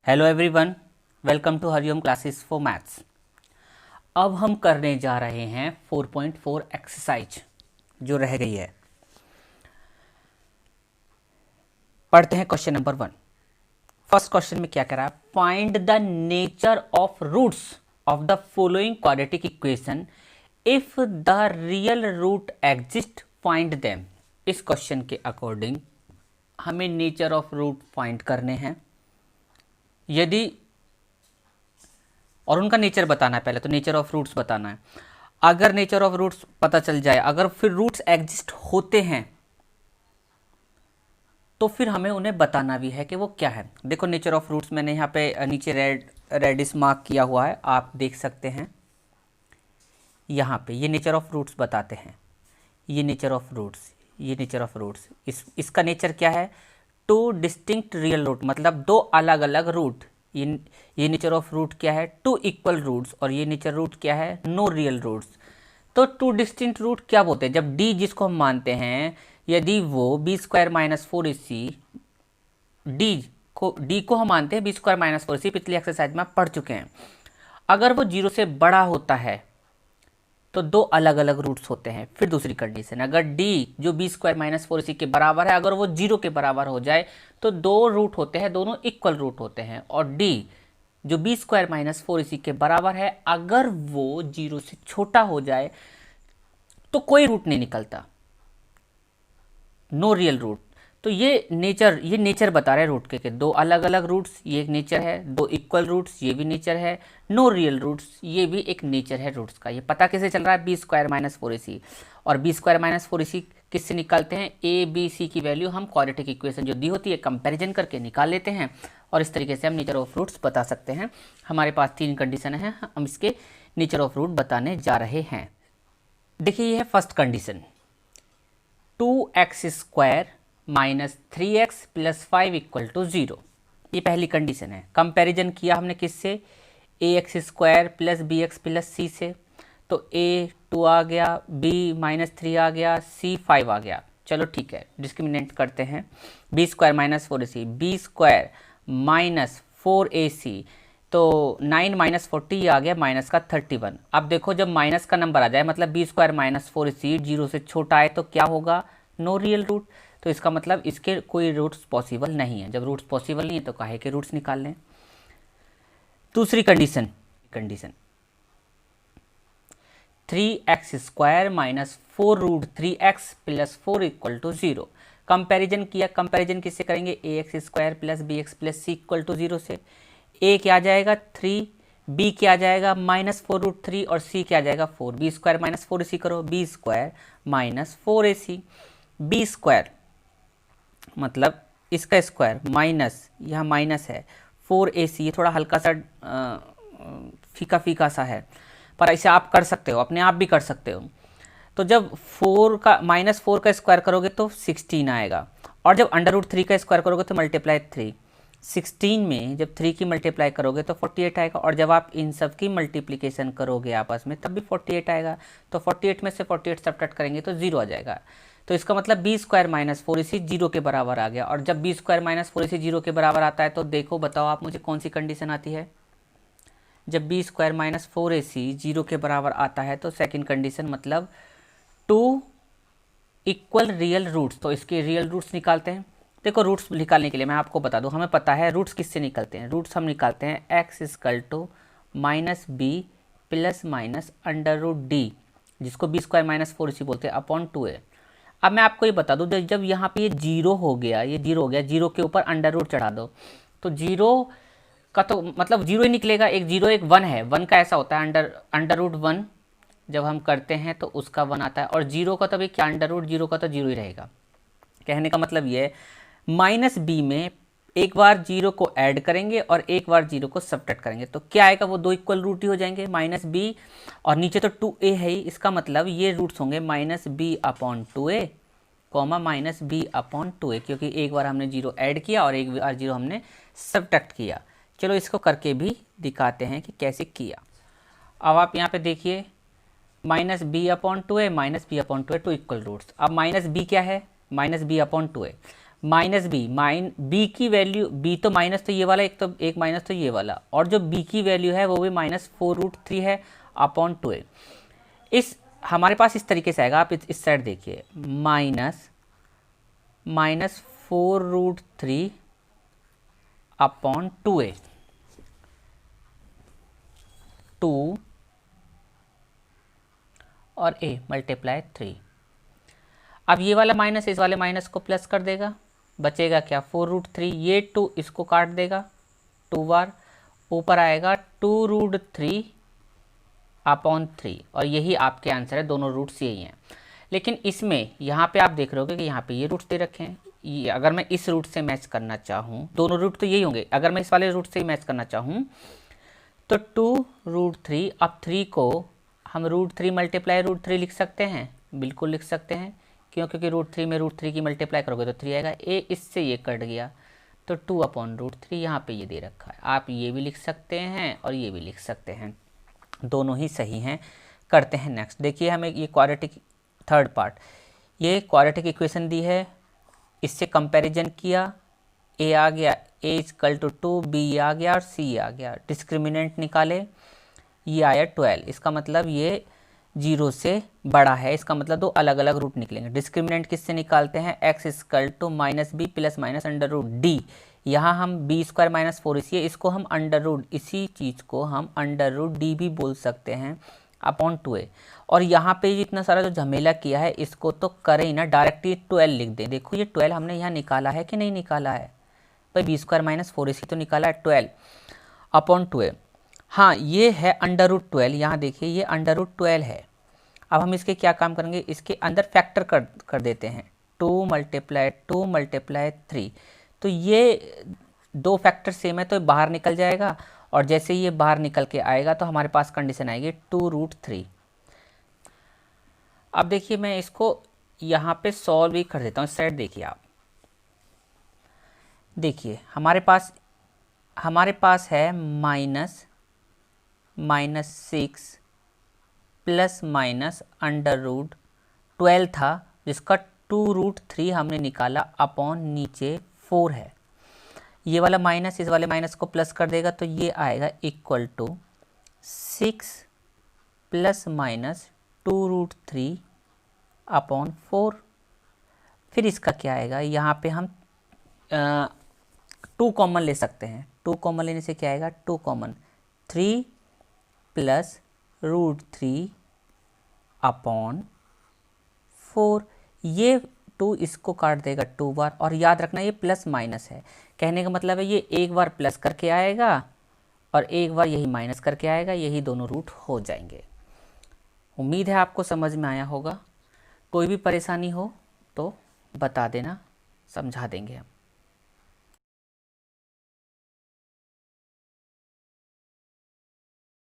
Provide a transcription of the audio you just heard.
Hello everyone, welcome to Hariom classes for maths. अब हम करने जा रहे हैं 4.4 एक्सरसाइज जो रह गई है। पढ़ते हैं क्वेश्चन नंबर 1। फर्स्ट क्वेश्चन में क्या कह रहा है? Find the nature of roots of the following quadratic equation if the real root exist, find them. इस क्वेश्चन के अकॉर्डिंग हमें नेचर ऑफ रूट फाइंड करने हैं यदि, और उनका नेचर बताना है। पहले तो नेचर ऑफ रूट्स बताना है। अगर नेचर ऑफ रूट्स पता चल जाए, अगर फिर रूट्स एग्जिस्ट होते हैं तो फिर हमें उन्हें बताना भी है कि वो क्या है। देखो नेचर ऑफ रूट्स मैंने यहाँ पे नीचे रेडिस मार्क किया हुआ है, आप देख सकते हैं यहाँ पे। ये नेचर ऑफ रूट्स बताते हैं, ये नेचर ऑफ रूट्स, ये नेचर ऑफ रूट्स। इसका नेचर क्या है? टू डिस्टिंक्ट रियल रूट, मतलब दो अलग अलग रूट। ये नेचर ऑफ रूट क्या है? Two equal roots. और ये नेचर रूट क्या है? No real roots. तो टू डिस्टिंक्ट रूट क्या बोलते हैं? जब डी जिसको हम मानते हैं, यदि वो B square minus 4ac, D को हम मानते हैं बी स्क्वायर माइनस 4ac, पिछली एक्सरसाइज में आप पढ़ चुके हैं। अगर वो 0 से बड़ा होता है तो दो अलग अलग रूट्स होते हैं। फिर दूसरी कंडीशन, अगर डी जो बी स्क्वायर माइनस 4ac के बराबर है, अगर वो 0 के बराबर हो जाए तो दो रूट होते हैं, दोनों इक्वल रूट होते हैं। और डी जो बी स्क्वायर माइनस 4ac के बराबर है, अगर वो 0 से छोटा हो जाए तो कोई रूट नहीं निकलता, नो रियल रूट। तो ये नेचर बता रहे हैं रूट के दो अलग अलग रूट्स, ये एक नेचर है। दो इक्वल रूट्स, ये भी नेचर है। नो रियल रूट्स, ये भी एक नेचर है रूट्स का। ये पता कैसे चल रहा है? B square minus 4ac। और बी स्क्वायर माइनस 4ac किससे निकालते हैं? ए बी सी की वैल्यू हम क्वाड्रेटिक इक्वेशन जो दी होती है कंपैरिजन करके निकाल लेते हैं, और इस तरीके से हम नेचर ऑफ रूट्स बता सकते हैं। हमारे पास 3 कंडीशन है, हम इसके नेचर ऑफ रूट बताने जा रहे हैं। देखिए ये है first condition, 2x square minus 3x plus 5 equal to 0। ये पहली कंडीशन है। कंपैरिजन किया हमने किससे? ax square plus B X plus C से। तो a 2 आ गया, b माइनस 3 आ गया, c 5 आ गया। चलो ठीक है, डिस्क्रिमिनेंट करते हैं। B square minus 4ac, B square minus 4ac, तो 9 माइनस 40 आ गया, माइनस का 31। अब देखो जब माइनस का नंबर आ जाए, मतलब बी स्क्वायर माइनस 4ac 0 से छोटा है, तो क्या होगा? No real root. तो इसका मतलब इसके कोई रूट्स पॉसिबल नहीं है। जब रूट्स पॉसिबल नहीं है तो काहे के रूट्स निकाल लें। दूसरी condition 3x square minus 4 root 3x plus 4 equal to 0। Comparison किया, कंपेरिजन किससे करेंगे? ax square plus B X plus C equal to 0 से। a क्या आ जाएगा? 3, b क्या आ जाएगा? माइनस 4 रूट 3, और c क्या आ जाएगा? 4। बी स्क्वायर माइनस 4ac करो, B square minus 4ac। B square मतलब इसका स्क्वायर माइनस, यहाँ माइनस है 4ac, ये थोड़ा हल्का सा फीका फीका सा है, पर ऐसे आप कर सकते हो, अपने आप भी कर सकते हो। तो जब 4 का माइनस 4 का स्क्वायर करोगे तो 16 आएगा, और जब अंडर रूट 3 का स्क्वायर करोगे तो मल्टीप्लाई 3। 16 में जब 3 की मल्टीप्लाई करोगे तो 48 आएगा, और जब आप इन सब की मल्टीप्लिकेशन करोगे आपस में तब भी 48 आएगा। तो 48 में से 48 सब्ट्रैक्ट करेंगे तो 0 आ जाएगा। तो इसका मतलब बी स्क्वायर माइनस 4ac 0 के बराबर आ गया। और जब बी स्क्वायर माइनस 4ac 0 के बराबर आता है तो देखो, बताओ आप मुझे कौन सी कंडीशन आती है? जब बी स्क्वायर माइनस 4ac 0 के बराबर आता है तो सेकंड कंडीशन, मतलब 2 इक्वल रियल रूट्स। तो इसके रियल रूट्स निकालते हैं। देखो रूट्स निकालने के लिए मैं आपको बता दूं, हमें पता है रूट्स किससे निकलते हैं। रूट्स हम निकालते हैं x equal to minus B plus minus under root D, जिसको बी स्क्वायर माइनस 4ac बोलते हैं, अपॉन 2a। अब मैं आपको ये बता दूं, जब यहाँ पे ये 0 हो गया, ये 0 हो गया, 0 के ऊपर अंडर रूट चढ़ा दो तो 0 का तो मतलब 0 ही निकलेगा। एक 0 एक 1 है, 1 का ऐसा होता है अंडर रूट 1 जब हम करते हैं तो उसका 1 आता है, और 0 का तो भी क्या, अंडर रूट 0 का तो 0 ही रहेगा। कहने का मतलब ये है, माइनस बी में एक बार 0 को ऐड करेंगे और एक बार 0 को सब्ट्रैक्ट करेंगे तो क्या आएगा? वो दो इक्वल रूट ही हो जाएंगे, माइनस बी, और नीचे तो 2a है ही। इसका मतलब ये रूट्स होंगे minus B upon 2a comma minus B upon 2a, क्योंकि एक बार हमने 0 ऐड किया और एक बार 0 हमने सब्ट्रैक्ट किया। चलो इसको करके भी दिखाते हैं कि कैसे किया। अब आप यहाँ पे देखिए, minus B upon 2a minus B upon 2a, 2 equal roots. अब माइनस बी क्या है? Minus B upon 2a। Minus B, B की वैल्यू, बी तो माइनस तो ये वाला, एक माइनस तो ये वाला, और जो बी की वैल्यू है वो भी -4√3 है अपॉन 2a। इस हमारे पास इस तरीके से आएगा, आप इस साइड देखिए, -4√3 अपॉन 2a, 2 और a मल्टीप्लाई 3। अब ये वाला माइनस इस वाले माइनस को प्लस कर देगा, बचेगा क्या 4√3, ये 2 इसको काट देगा 2 बार, ऊपर आएगा 2√3 अपॉन 3, और यही आपके आंसर है, दोनों रूट्स यही हैं। लेकिन इसमें यहाँ पे आप देख रहे होगे कि यहाँ पे ये रूट्स दे रखे हैं, ये अगर मैं इस रूट से मैच करना चाहूँ, दोनों रूट तो यही होंगे, अगर मैं इस वाले रूट से मैच करना चाहूँ तो 2√3, अब 3 को हम √3 मल्टीप्लाई √3 लिख सकते हैं, बिल्कुल लिख सकते हैं, क्यों? क्योंकि √3 में √3 की मल्टीप्लाई करोगे तो 3 आएगा, ए इससे ये कट गया, तो 2 अपॉन √3 यहाँ पे ये दे रखा है। आप ये भी लिख सकते हैं और ये भी लिख सकते हैं, दोनों ही सही हैं। करते हैं नेक्स्ट। देखिए हमें ये क्वाड्रेटिक, थर्ड पार्ट, ये क्वाड्रेटिक इक्वेशन दी है, इससे कंपैरिजन किया, ए आ गया, ए इक्वल टू 2, बी आ गया और सी आ गया, डिस्क्रिमिनेंट निकाले, ये आया 12, इसका मतलब ये 0 से बड़ा है, इसका मतलब दो अलग अलग रूट निकलेंगे। डिस्क्रिमिनेंट किससे निकालते हैं, x equal to -b plus minus under root D, यहाँ हम b² -4, इसलिए इसको हम अंडर रूट, इसी चीज़ को हम अंडर रूट डी भी बोल सकते हैं अपॉन 2a। और यहाँ पे इतना सारा जो झमेला किया है इसको तो करें ही ना, डायरेक्टली 12 लिख दें। देखो ये 12 हमने यहाँ निकाला है कि नहीं निकाला है भाई, b² -4 इसी तो निकाला है 12 अपॉन 2a। हाँ ये है अंडर रूट 12, यहाँ देखिए ये अंडर रूट 12 है। अब हम इसके क्या काम करेंगे, इसके अंदर फैक्टर कर देते हैं, 2 मल्टीप्लाई 3, तो ये दो फैक्टर सेम है तो बाहर निकल जाएगा, और जैसे ये बाहर निकल के आएगा तो हमारे पास कंडीशन आएगी 2√3। अब देखिए मैं इसको यहाँ पे सॉल्व भी कर देता हूँ, इस साइड देखिए आप, देखिए हमारे पास है -6 प्लस माइनस अंडर रूट 12 था, जिसका 2√3 हमने निकाला अपॉन नीचे 4 है। ये वाला माइनस इस वाले माइनस को प्लस कर देगा तो ये आएगा equal to 6 plus minus 2√3 upon 4। फिर इसका क्या आएगा, यहाँ पे हम 2 कॉमन ले सकते हैं, 2 कॉमन लेने से क्या आएगा, 2 कॉमन 3 प्लस √3 अपॉन 4। ये 2 इसको काट देगा 2 बार, और याद रखना ये प्लस माइनस है, कहने का मतलब है ये एक बार प्लस करके आएगा और एक बार यही माइनस करके आएगा, यही दोनों रूट हो जाएंगे। उम्मीद है आपको समझ में आया होगा। कोई भी परेशानी हो तो बता देना, समझा देंगे हम।